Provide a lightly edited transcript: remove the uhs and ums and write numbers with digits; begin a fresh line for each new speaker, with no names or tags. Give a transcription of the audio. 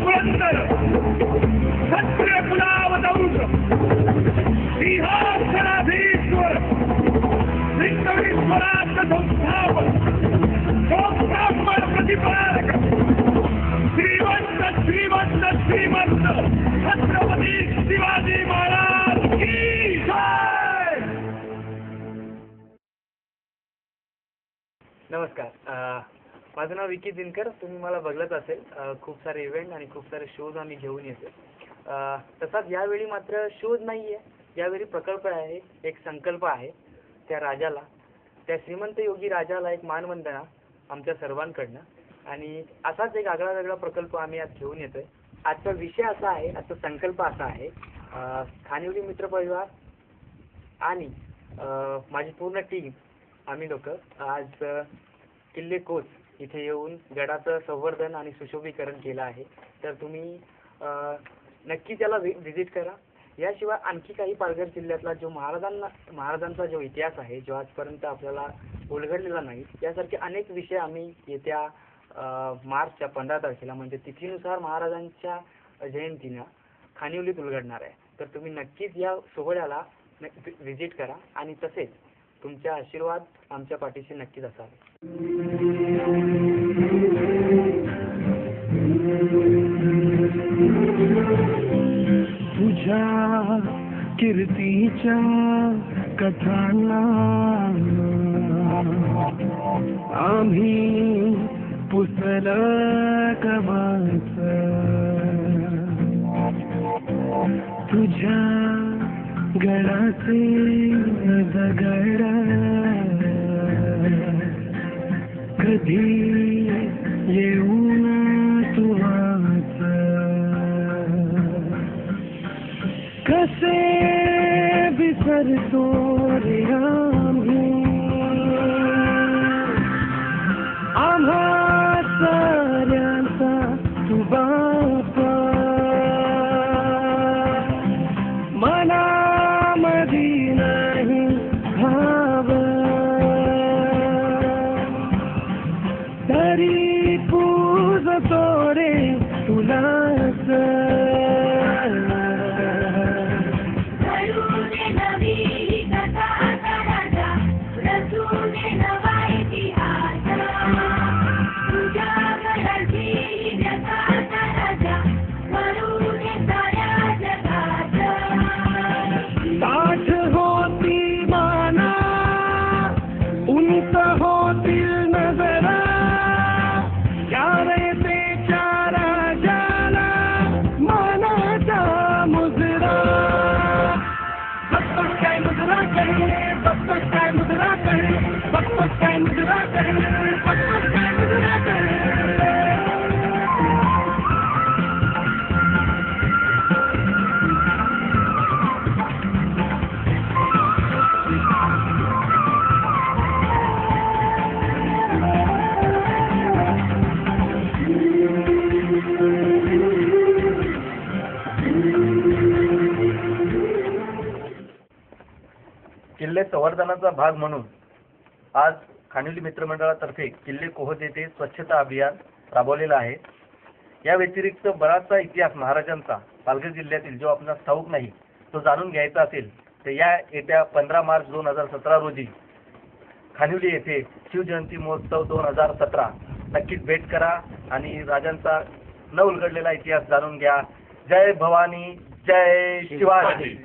पुरंदर क्षत्रिय कुलावतंस सिंहासनाधीश्वर हिंदवीश्वराचं संस्थापक ब्राह्मण प्रतिपादक श्रीमंत श्रीमंत श्रीमंत छत्रपती शिवाजी महाराज की जय.
नमस्कार, माझं नाव विकी दिनकर. तुम्ही मला बघलंच असेल. खूप सारे इव्हेंट आणि खूप सारे शोज आम्ही घेऊन येतो. तसाच यावेळी मात्र शोज नाही आहे, यावेळी प्रकल्प आहे, एक संकल्प आहे. त्या राजाला, त्या श्रीमंत योगी राजाला एक मानवंदना आमच्या सर्वांकडनं. आणि असाच एक आगळा वेगळा प्रकल्प आम्ही आज घेऊन येतोय. आजचा विषय असा आहे, आजचा संकल्प असा आहे, खानिवली मित्र परिवार आणि माझी पूर्ण टीम, आम्ही लोक आज किल्ले कोच इथे येऊन गडाचं संवर्धन आणि सुशोभीकरण केलं आहे. तर तुम्ही नक्की त्याला व्हिजिट करा. याशिवाय आणखी काही पालघर जिल्ह्यातला जो महाराजांचा जो इतिहास आहे, जो आजपर्यंत आपल्याला उलगडलेला नाही, यासारखे अनेक विषय आम्ही येत्या मार्चच्या 15 तारखेला म्हणजे तिथीनुसार महाराजांच्या जयंतीनं खानिवलीत उलगडणार आहे. तर तुम्ही नक्कीच या सोहळ्याला व्हिजिट करा आणि तसेच तुमचे आशीर्वाद आमच्या पाठीशी नक्कीच असावे.
तुझ्या कीर्तीच्या कथांना आम्ही पुसलं कवाच, तुझ्या गळाचे दगड कधी येऊन तुवाच, कसे विसरतो रे आम्ही आम्हा साऱ्यांचा तू बापा. मनामधी नाही भाव तरी पूजतो रे तुलाच. ताठ होती माना, उंच होतील नजरा, यारे तेच्या राजाला मानाचा मुजरा. बघतोस काय मुजरा करे, बघतोस काय मुजरा करे, बघतोस काय मुजरा करे, बघतोस काय मुजरा करे.
किल्ले संवर्धनाचा भाग म्हणून आज खानिवली मित्रमंडळातर्फे किल्ले कोहोद येथे स्वच्छता अभियान राबवलेलं आहे. या व्यतिरिक्त बराचसा इतिहास महाराजांचा पालघर जिल्ह्यातील जो आपणास ठाऊक नाही तो जाणून घ्यायचा असेल तर येत्या 15 मार्च 2017 रोजी खानिवली येथे शिवजयंती महोत्सव 2017 नक्कीच भेट करा आणि राजांचा न उलगडलेला इतिहास जाणून घ्या. जय भवानी, जय शिवाजी.